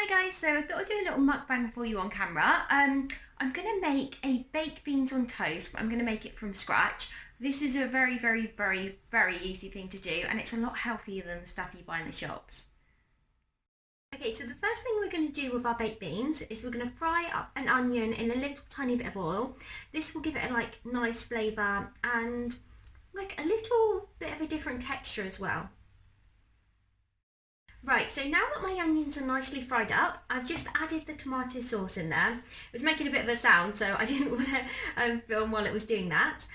Hi guys, so I thought I'd do a little mukbang for you on camera. I'm going to make a baked beans on toast, but I'm going to make it from scratch. This is a very easy thing to do, and it's a lot healthier than the stuff you buy in the shops. Okay, so the first thing we're going to do with our baked beans is we're going to fry up an onion in a little tiny bit of oil. This will give it a nice flavour and a little bit of a different texture as well. Right, so now that my onions are nicely fried up, I've just added the tomato sauce in there. It was making a bit of a sound, so I didn't want to film while it was doing that.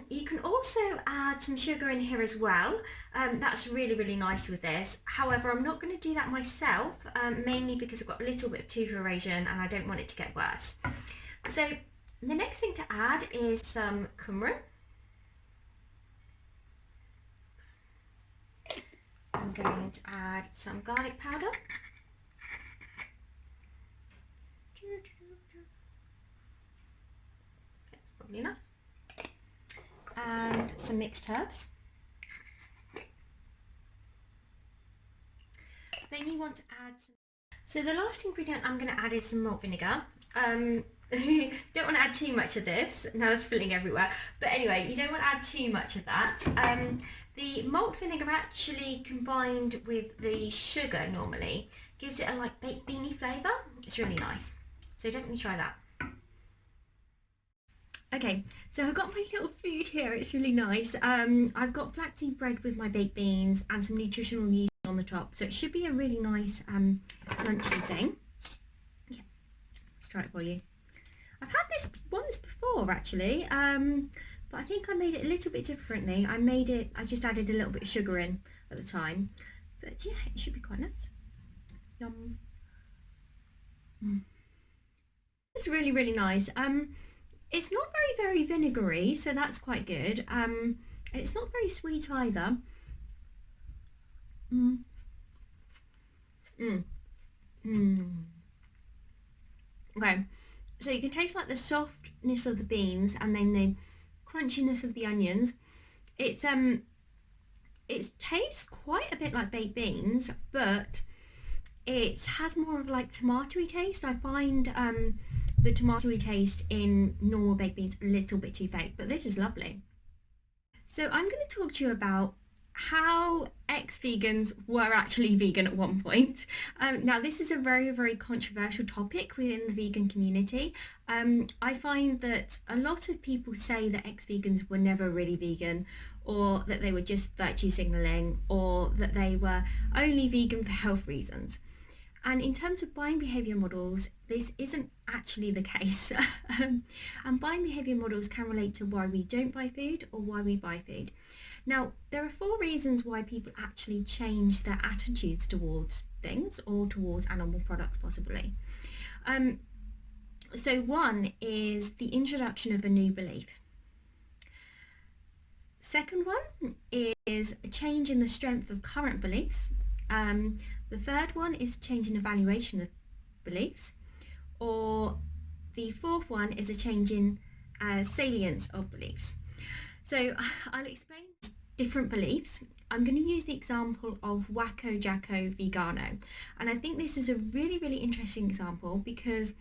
You can also add some sugar in here as well. That's really nice with this. However, I'm not going to do that myself, mainly because I've got a little bit of tooth erosion and I don't want it to get worse. So the next thing to add is some cumin. I'm going to add some garlic powder. That's probably enough. And some mixed herbs. Then you want to add some... So the last ingredient I'm going to add is some malt vinegar. Don't want to add too much of this. Now it's spilling everywhere. But anyway, you don't want to add too much of that. The malt vinegar actually combined with the sugar normally gives it a baked beanie flavour. It's really nice. So definitely try that. Okay, so I've got my little food here. It's really nice. I've got flaxseed bread with my baked beans and some nutritional yeast on the top. So it should be a really nice lunchy thing. Yeah, let's try it for you. I've had this once before actually. But I think I made it a little bit differently. I just added a little bit of sugar in at the time. But yeah, it should be quite nice. Yum. It's really nice. It's not very vinegary, so that's quite good. It's not very sweet either. Mm. Mm. Mm. Okay, so you can taste the softness of the beans and then the crunchiness of the onions. It tastes quite a bit like baked beans, but it has more of tomatoey taste. I find the tomatoey taste in normal baked beans a little bit too fake, but this is lovely. So I'm going to talk to you about how ex-vegans were actually vegan at one point. Now this is a very controversial topic within the vegan community. I find that a lot of people say that ex-vegans were never really vegan, or that they were just virtue signaling, or that they were only vegan for health reasons. And in terms of buying behaviour models, this isn't actually the case. And buying behaviour models can relate to why we don't buy food or why we buy food. Now, there are 4 reasons why people actually change their attitudes towards things or towards animal products possibly. So one is the introduction of a new belief. Second one is a change in the strength of current beliefs. The third one is change in evaluation of beliefs. Or the fourth one is a change in salience of beliefs. So I'll explain different beliefs. I'm going to use the example of Wacko Jacko Vegano, and I think this is a really interesting example because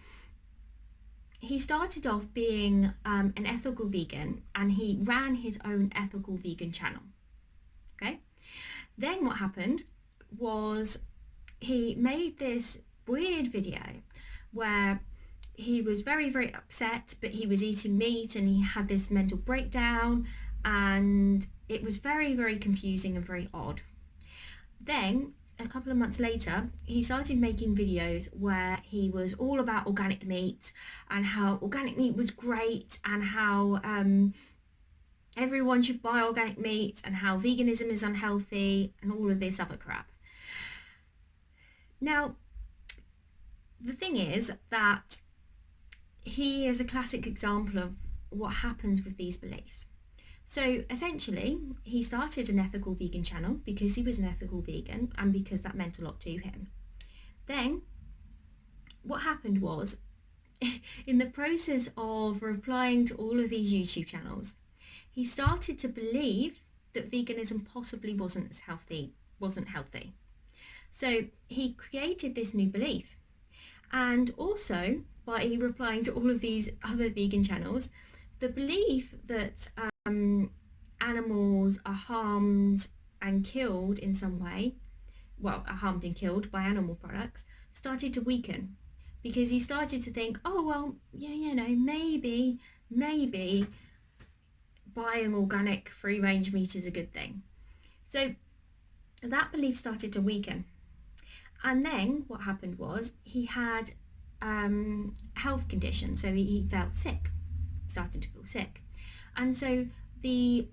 he started off being an ethical vegan, and he ran his own ethical vegan channel. Okay, then what happened was he made this weird video where he was very upset, but he was eating meat and he had this mental breakdown, and it was very confusing and very odd. Then a couple of months later, he started making videos where he was all about organic meat and how organic meat was great, and how everyone should buy organic meat, and how veganism is unhealthy, and all of this other crap. Now, the thing is that he is a classic example of what happens with these beliefs. So essentially, he started an ethical vegan channel because he was an ethical vegan and because that meant a lot to him. Then, what happened was, in the process of replying to all of these YouTube channels, he started to believe that veganism possibly wasn't healthy. So he created this new belief. And also, by replying to all of these other vegan channels, the belief that animals are harmed and killed in some way, well, are harmed and killed by animal products, started to weaken, because he started to think, oh well, yeah, maybe buying organic free range meat is a good thing. So that belief started to weaken. And then what happened was he had health conditions, so he felt sick, started to feel sick. And so the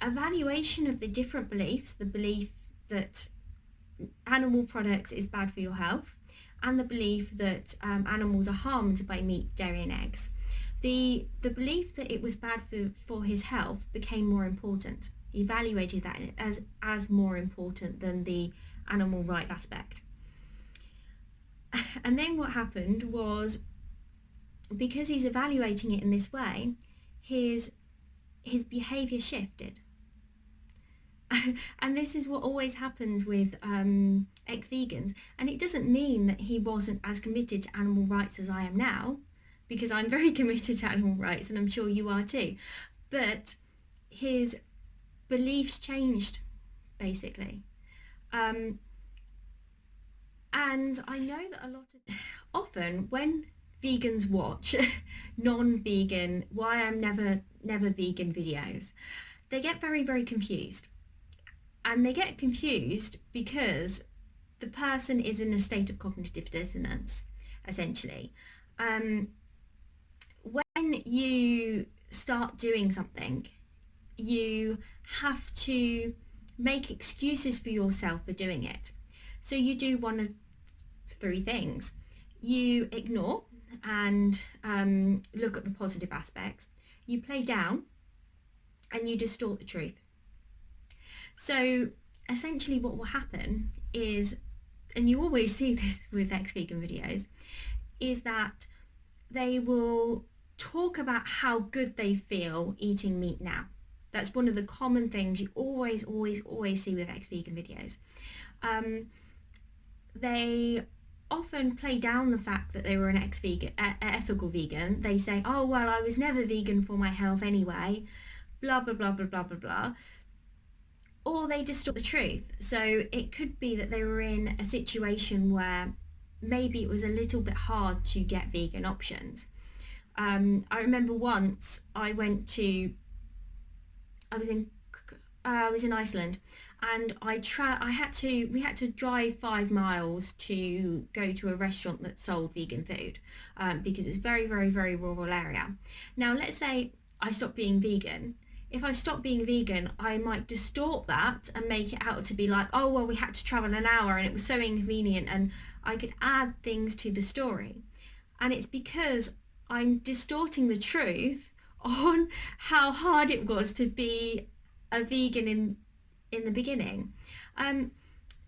evaluation of the different beliefs, the belief that animal products is bad for your health, and the belief that animals are harmed by meat, dairy and eggs, the belief that it was bad for his health became more important. He evaluated that as more important than the animal rights aspect. And then what happened was, because he's evaluating it in this way, his behavior shifted. And this is what always happens with ex-vegans. And it doesn't mean that he wasn't as committed to animal rights as I am now, because I'm very committed to animal rights, and I'm sure you are too. But his beliefs changed, basically. And I know that often when vegans watch non-vegan, why I'm never vegan videos, they get very, very confused. And they get confused because the person is in a state of cognitive dissonance, essentially. When you start doing something, you have to make excuses for yourself for doing it. So you do one of three things. You ignore and look at the positive aspects. You play down and you distort the truth. So essentially what will happen is, and you always see this with ex-vegan videos, is that they will talk about how good they feel eating meat now. That's one of the common things you always see with ex-vegan videos. They often play down the fact that they were an ex-vegan, ethical vegan. They say, oh, well, I was never vegan for my health anyway, blah, blah, blah, blah, blah, blah, blah. Or they distort the truth. So it could be that they were in a situation where maybe it was a little bit hard to get vegan options. I remember once I was in Iceland, and we had to drive 5 miles to go to a restaurant that sold vegan food, because it was very, very, very rural area. Now, let's say I stopped being vegan. If I stopped being vegan, I might distort that and make it out to be like, oh, well, we had to travel an hour and it was so inconvenient, and I could add things to the story. And it's because I'm distorting the truth on how hard it was to be a vegan in the beginning.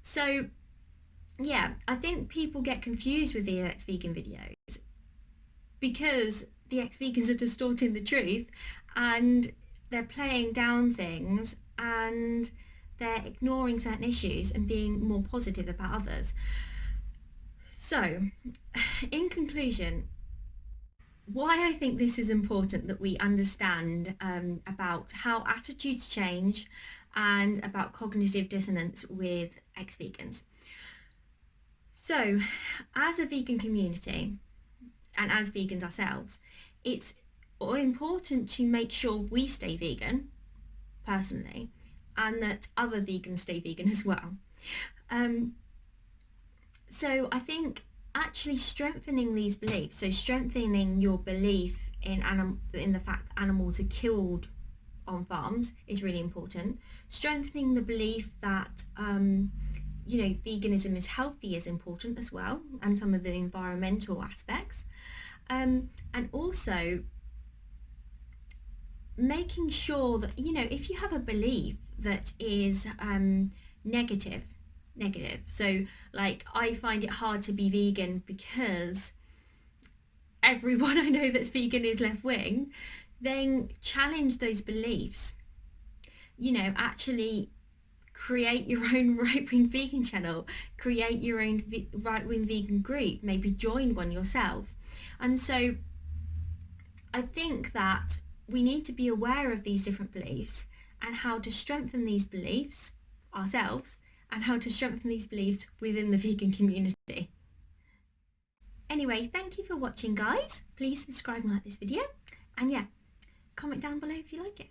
So yeah, I think people get confused with the ex-vegan videos because the ex-vegans are distorting the truth, and they're playing down things, and they're ignoring certain issues and being more positive about others. So in conclusion, why I think this is important that we understand about how attitudes change and about cognitive dissonance with ex-vegans. So as a vegan community and as vegans ourselves, it's important to make sure we stay vegan personally, and that other vegans stay vegan as well. So I think actually strengthening these beliefs, so strengthening your belief in the fact that animals are killed on farms is really important. Strengthening the belief that veganism is healthy is important as well, and some of the environmental aspects, and also making sure that if you have a belief that is negative, so like I find it hard to be vegan because everyone I know that's vegan is left-wing, then challenge those beliefs. Actually create your own right-wing vegan channel, create your own right-wing vegan group, maybe join one yourself. And so I think that we need to be aware of these different beliefs and how to strengthen these beliefs ourselves and how to strengthen these beliefs within the vegan community. Anyway, thank you for watching, guys. Please subscribe and like this video, and yeah, comment down below if you like it.